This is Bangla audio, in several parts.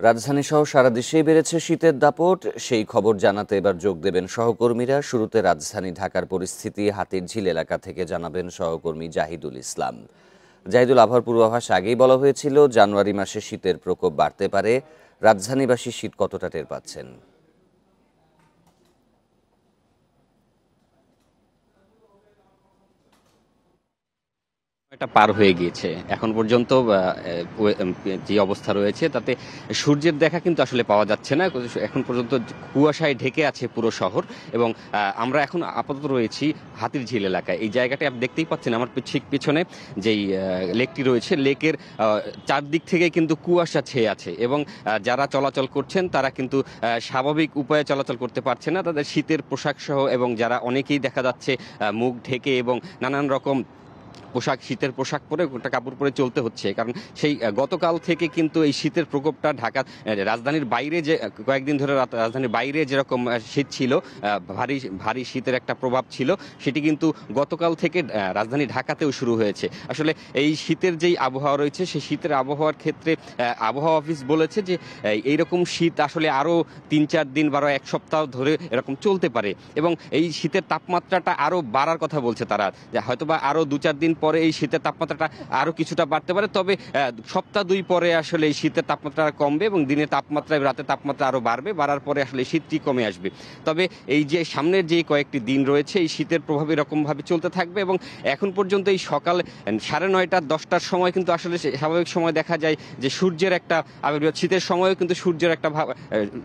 রাজধানী সহ সারা দেশেই বেড়েছে শীতের দাপট। সেই খবর জানাতে এবার যোগ দেবেন সহকর্মীরা। শুরুতে রাজধানী ঢাকার পরিস্থিতি হাতিরঝিল এলাকা থেকে জানাবেন সহকর্মী জাহিদুল ইসলাম। জাহিদুল, আবহাওয়ার পূর্বাভাস আগেই বলা হয়েছিল জানুয়ারি মাসে শীতের প্রকোপ বাড়তে পারে। রাজধানীবাসী শীত কতটা টের পাচ্ছেন? এটা পার হয়ে গিয়েছে এখন পর্যন্ত। যে অবস্থা রয়েছে তাতে সূর্যের দেখা কিন্তু আসলে পাওয়া যাচ্ছে না এখন পর্যন্ত। কুয়াশায় ঢেকে আছে পুরো শহর এবং আমরা এখন আপাতত রয়েছি হাতিরঝিল এলাকায়। এই জায়গাটা আপনি দেখতেই পাচ্ছেন আমার ঠিক পিছনে যেই লেকটি রয়েছে, লেকের চারদিক থেকে কিন্তু কুয়াশা ছেয়ে আছে এবং যারা চলাচল করছেন তারা কিন্তু স্বাভাবিক উপায়ে চলাচল করতে পারছে না, তাদের শীতের পোশাক সহ। এবং যারা অনেকেই দেখা যাচ্ছে মুখ ঢেকে এবং নানান রকম পোশাক, শীতের পোশাক পরে, গোটা কাপড় পরে চলতে হচ্ছে। কারণ সেই গতকাল থেকে কিন্তু এই শীতের প্রকোপটা ঢাকা রাজধানীর বাইরে যে কয়েকদিন ধরে রাজধানীর বাইরে যেরকম শীত ছিল, ভারী ভারী শীতের একটা প্রভাব ছিল, সেটি কিন্তু গতকাল থেকে রাজধানী ঢাকাতেও শুরু হয়েছে। আসলে এই শীতের যেই আবহাওয়া রয়েছে, সেই শীতের আবহাওয়ার ক্ষেত্রে আবহাওয়া অফিস বলেছে যে এইরকম শীত আসলে আরও ৩-৪ দিন বা এক সপ্তাহ ধরে এরকম চলতে পারে এবং এই শীতের তাপমাত্রাটা আরও বাড়ার কথা বলছে তারা, যে হয়তোবা আরও ২-৪ দিন পরে এই শীতের তাপমাত্রাটা আরো কিছুটা বাড়তে পারে। তবে সপ্তাহ ২ পরে আসলে এই শীতের তাপমাত্রা কমবে এবং দিনের তাপমাত্রা, রাতের তাপমাত্রা আরো বাড়বে, বাড়ার পরে আসলে শীতটি কমে আসবে। তবে এই যে সামনের যে কয়েকটি দিন রয়েছে, এই শীতের প্রভাব এরকম ভাবে চলতে থাকবে এবং এখন পর্যন্ত এই সকাল 9:30 10টার সময় কিন্তু আসলে স্বাভাবিক সময় দেখা যায় যে সূর্যের একটা আবির্ভাব, শীতের সময়ও কিন্তু সূর্যের একটা ভাব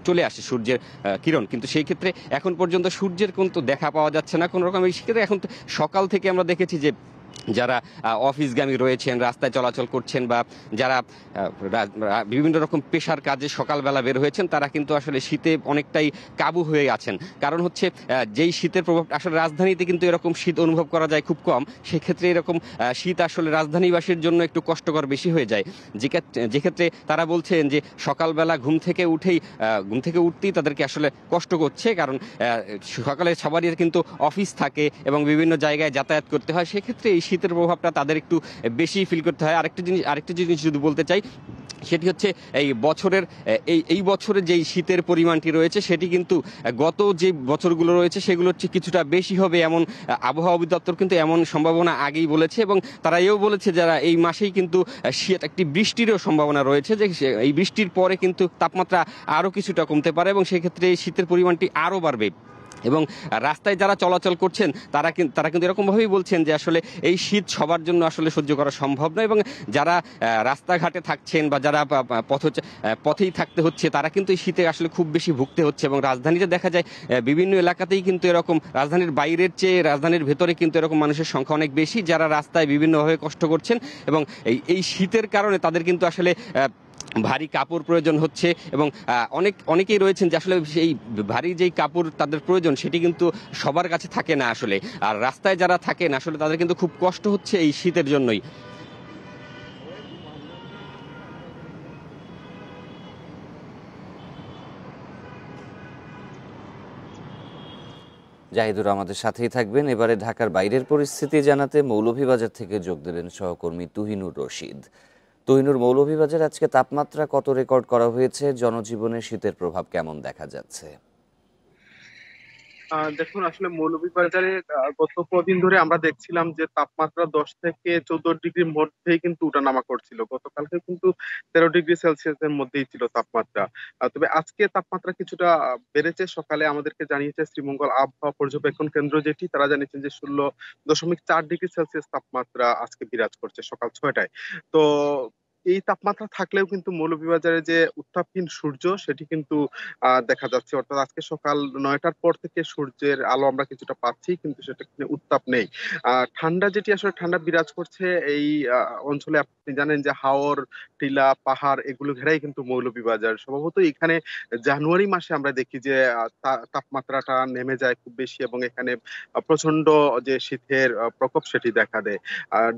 চলে আসে, সূর্যের কিরণ। কিন্তু সেই ক্ষেত্রে এখন পর্যন্ত সূর্যের কিন্তু দেখা পাওয়া যাচ্ছে না কোনো রকম। এই ক্ষেত্রে এখন সকাল থেকে আমরা দেখেছি যে যারা অফিসগামী রয়েছেন, রাস্তায় চলাচল করছেন, বা যারা বিভিন্ন রকম পেশার কাজে সকালবেলা বের হয়েছেন, তারা কিন্তু আসলে শীতে অনেকটাই কাবু হয়ে আছেন। কারণ হচ্ছে যেই শীতের প্রভাব আসলে রাজধানীতে কিন্তু এরকম শীত অনুভব করা যায় খুব কম। সেক্ষেত্রে এরকম শীত আসলে রাজধানীবাসীর জন্য একটু কষ্টকর বেশি হয়ে যায়। যে ক্ষেত্রে তারা বলছেন যে সকালবেলা ঘুম থেকে উঠতেই তাদেরকে আসলে কষ্ট করছে। কারণ সকালে সবারই কিন্তু অফিস থাকে এবং বিভিন্ন জায়গায় যাতায়াত করতে হয়। সেক্ষেত্রে এই শীতের প্রভাবটা তাদের একটু বেশি ফিল করতে হয়। আরেকটা জিনিস যদি বলতে চাই, সেটি হচ্ছে এই বছরের যেই শীতের পরিমাণটি রয়েছে, সেটি কিন্তু গত যে বছরগুলো রয়েছে সেগুলোর চেয়ে কিছুটা বেশি হবে, এমন আবহাওয়া অধিদপ্তর কিন্তু এমন সম্ভাবনা আগেই বলেছে। এবং তারা এও বলেছে যারা এই মাসেই কিন্তু শীত একটি বৃষ্টিরও সম্ভাবনা রয়েছে, যে এই বৃষ্টির পরে কিন্তু তাপমাত্রা আরও কিছুটা কমতে পারে এবং সেক্ষেত্রে এই শীতের পরিমাণটি আরও বাড়বে। এবং রাস্তায় যারা চলাচল করছেন তারা কিন্তু এরকমভাবেই বলছেন যে আসলে এই শীত সবার জন্য আসলে সহ্য করা সম্ভব নয়। এবং যারা রাস্তাঘাটে থাকছেন বা যারা পথেই থাকতে হচ্ছে, তারা কিন্তু এই শীতে আসলে খুব বেশি ভুগতে হচ্ছে। এবং রাজধানীতে দেখা যায় বিভিন্ন এলাকাতেই কিন্তু এরকম, রাজধানীর বাইরের চেয়ে রাজধানীর ভেতরে কিন্তু এরকম মানুষের সংখ্যা অনেক বেশি, যারা রাস্তায় বিভিন্নভাবে কষ্ট করছেন। এবং এই শীতের কারণে তাদের কিন্তু আসলে ভারী কাপড় প্রয়োজন হচ্ছে। এবং অনেকেই রয়েছেন যে আসলে সেই ভারী যেই কাপড় তাদের প্রয়োজন, সেটি কিন্তু সবার কাছে থাকে না আসলে। আর রাস্তায় যারা থাকেন আসলে তাদের কিন্তু খুব কষ্ট হচ্ছে এই শীতের জন্যই। জাহিদুর আমাদের সাথেই থাকবেন। এবারে ঢাকার বাইরের পরিস্থিতি জানাতে মৌলভীবাজার থেকে যোগ দেবেন সহকর্মী তুহিনুর রশিদ। তুহিনুর, মৌলভীবাজার আজকে তাপমাত্রা কত রেকর্ড করা হয়েছে? জনজীবনে শীতের প্রভাব কেমন দেখা যাচ্ছে? দেখুন, আসলে মৌলভীবাজারে গত কদিন ধরে আমরা দেখছিলাম যে তাপমাত্রা 10 থেকে 14 ডিগ্রির মধ্যেই কিন্তু উঠানামা করছিল। গতকালকে কিন্তু 13 ডিগ্রি সেলসিয়াসের মধ্যেই ছিল তাপমাত্রা। তবে আজকে তাপমাত্রা কিছুটা বেড়েছে। সকালে আমাদেরকে জানিয়েছে শ্রীমঙ্গল আবহাওয়া পর্যবেক্ষণ কেন্দ্র, যেটি তারা জানিয়েছেন যে 16.4 ডিগ্রি সেলসিয়াস তাপমাত্রা আজকে বিরাজ করছে সকাল 6টায়। তো এই তাপমাত্রা থাকলেও কিন্তু মৌলভীবাজারে যে উত্তাপহীন সূর্য, সেটি কিন্তু দেখা যাচ্ছে। অর্থাৎ আজকে সকাল 9টার পর থেকে সূর্যের আলো আমরা কিছুটা পাচ্ছি, কিন্তু সেটা কিন্তু উত্তাপ নেই। ঠান্ডা, যেটি আসলে ঠান্ডা বিরাজ করছে এই অঞ্চলে, আপনি জানেন যে হাওর, টিলা, পাহাড় এগুলো ঘেরাই কিন্তু মৌলভীবাজার। সম্ভবত এখানে জানুয়ারি মাসে আমরা দেখি যে তাপমাত্রাটা নেমে যায় খুব বেশি এবং এখানে প্রচন্ড যে শীতের প্রকোপ সেটি দেখা দেয়।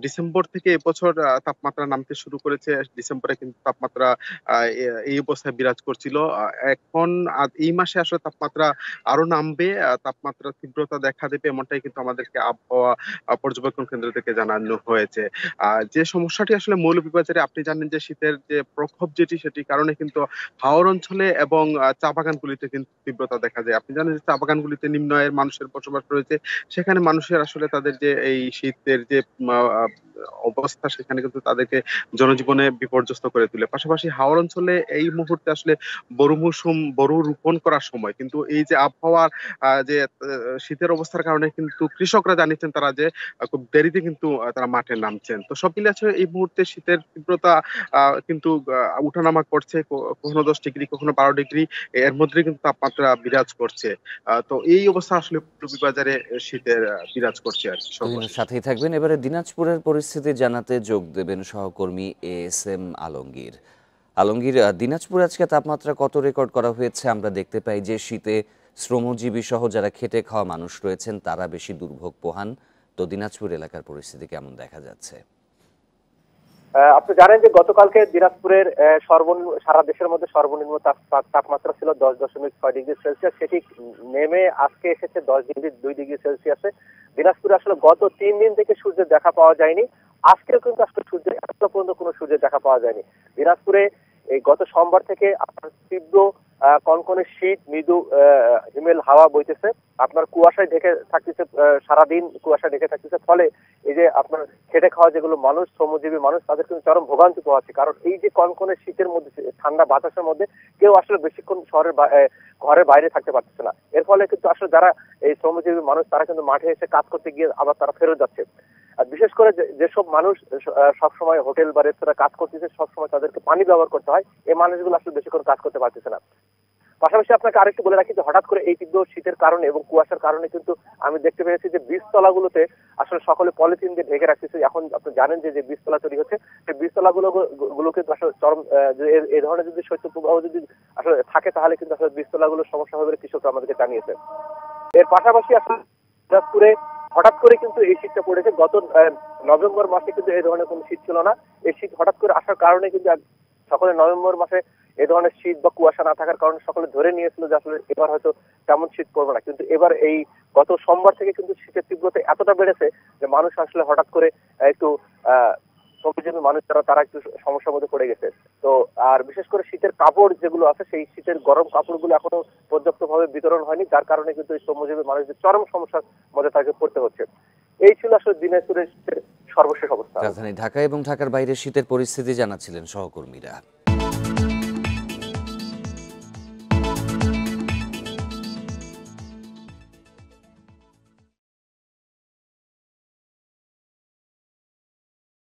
ডিসেম্বর থেকে এবছর তাপমাত্রা নামতে শুরু করেছে ডিসেম্বরে কিন্তু তাপমাত্রা এই অবস্থায় বিরাজ করছিল। এখন এই মাসে আসলে তাপমাত্রা আরো নামবে, তাপমাত্রার তীব্রতা দেখা দেবে এমনটাই কিন্তু আমাদেরকে আবহাওয়া পর্যবেক্ষণ কেন্দ্র থেকে জানানো হয়েছে। যে সমস্যাটি আসলে মৌলভীবাজারে, আপনি জানেন যে শীতের যে প্রকোপ সেটির কারণে কিন্তু হাওর অঞ্চলে এবং চা বাগানগুলিতে কিন্তু তীব্রতা দেখা যায়। আপনি জানেন যে চা বাগানগুলিতে নিম্ন আয়ের মানুষের বসবাস রয়েছে। সেখানে মানুষের আসলে তাদের যে এই শীতের যে আ আ অবস্থা, সেখানে কিন্তু তাদেরকে জনজীবনে বিপর্যস্ত করে তোলে। পাশাপাশি হাওর অঞ্চলে এই মুহূর্তে আসলে বোরো রোপণ করার সময়। কিন্তু এই যে আবহাওয়ার যে শীতের অবস্থার কারণে কিন্তু কৃষকরা জানিয়েছেন তারা যে খুব দেরিতে কিন্তু তারা মাঠে নামছেন। তো সব মিলে আসলে এই মুহূর্তে শীতের তীব্রতা কিন্তু উঠানামা করছে। কখনো ১০ ডিগ্রি, কখনো ১২ ডিগ্রি, এর মধ্যে কিন্তু তাপমাত্রা বিরাজ করছে। তো এই অবস্থা আসলে বাজারে শীতের বিরাজ করছে আরকি তুহিনের সর্বশেষ। সাথেই থাকবেন। এবারে দিনাজপুরের পরিস্থিতি জানাতে যোগ দেবেন সহকর্মী এএসএম আলমগীর। আলমগীর, দিনাজপুরে আজকে তাপমাত্রা কত রেকর্ড করা হয়েছে? আমরা দেখতে পাই যে শীতে শ্রমজীবী সহ যারা খেটে খাওয়া মানুষ রয়েছেন তারা বেশি দুর্ভোগ পোহান। তো দিনাজপুর এলাকার পরিস্থিতি কেমন দেখা যাচ্ছে? আপনি জানেন যে গতকালকে দিনাজপুরের সারা দেশের মধ্যে সর্বনিম্ন তাপমাত্রা ছিল 10.6 ডিগ্রি সেলসিয়াস। সেটি নেমে আজকে এসেছে 10 ডিগ্রি 2 ডিগ্রি সেলসিয়াসে। দিনাজপুরে আসলে গত 3 দিন থেকে সূর্যের দেখা পাওয়া যায়নি। আজকেও কিন্তু আসলে এখনো পর্যন্ত কোনো সূর্যের দেখা পাওয়া যায়নি। দিনাজপুরে এই গত সোমবার থেকে আপনার তীব্র কনকনে শীত, মৃদু হিমেল হাওয়া বইতেছে। আপনার কুয়াশায় ঢেকে থাকতেছে, সারাদিন কুয়াশায় ঢেকে থাকতেছে। ফলে এই যে আপনার খেটে খাওয়া যেগুলো মানুষ, শ্রমজীবী মানুষ, তাদের কিন্তু চরম ভোগান্তি পোহাচ্ছে। কারণ এই যে কনকনে শীতের মধ্যে, ঠান্ডা বাতাসের মধ্যে কেউ আসলে বেশিক্ষণ ঘরের বাইরে থাকতে পারতেছে না। এর ফলে কিন্তু আসলে যারা এই শ্রমজীবী মানুষ, তারা কিন্তু মাঠে এসে কাজ করতে গিয়ে আবার তারা ফেরত যাচ্ছে। আর বিশেষ করে যেসব মানুষ সবসময় হোটেল বা রেস্তোরাঁ কাজ করতেছে, সবসময় তাদেরকে পানি ব্যবহার করতে হয়, এই মানুষগুলো আসলে বেশিক্ষণ কাজ করতে পারতেছে না। পাশাপাশি আপনাকে আরেকটু বলে রাখি যে হঠাৎ করে এই তীব্র শীতের কারণে এবং কুয়াশার কারণে কিন্তু আমি দেখতে পেয়েছি যে বীজতলাগুলোতে আসলে সকলে পলিথিন দিয়ে ঢেকে রাখতেছে। এখন আপনি জানেন যে বীজতলা তৈরি হচ্ছে, সেই বীজতলাগুলোকে আসলে চরম এই ধরনের যদি শৈত্যপ্রবাহ যদি আসলে থাকে, তাহলে কিন্তু আসলে বীজতলাগুলোর সমস্যা হবে বলে কৃষকরা আমাদেরকে জানিয়েছে। এর পাশাপাশি আসলে দিনাজপুরে হঠাৎ করে কিন্তু এই শীতটা পড়েছে। গত নভেম্বর মাসে কিন্তু এই ধরনের কোনো শীত ছিল না। এই শীত হঠাৎ করে আসার কারণে কিন্তু সকলে নভেম্বর মাসে এ ধরনের শীত বা কুয়াশা না থাকার কারণে সকলে ধরে নিয়েছিল যে আসলে এবার হয়তো তেমন শীত পড়বে না। কিন্তু এবার এই গত সোমবার থেকে কিন্তু শীতের তীব্রতা এতটা বেড়েছে যে মানুষ আসলে হঠাৎ করে একটু শ্রমজীবী মানুষ তারা একটু সমস্যার মধ্যে পড়ে গেছে। তো আর বিশেষ করে শীতের কাপড় যেগুলো আছে, সেই শীতের গরম কাপড়গুলো এখনো পর্যাপ্তভাবে বিতরণ হয়নি, যার কারণে কিন্তু এই শ্রমজীবী মানুষদের চরম সমস্যার মধ্যে তাকে পড়তে হচ্ছে। এই ছিল আসলে দিনাজপুরের সর্বশেষ অবস্থা। রাজধানী ঢাকা এবং ঢাকার বাইরে শীতের পরিস্থিতি জানাচ্ছিলেন সহকর্মীরা।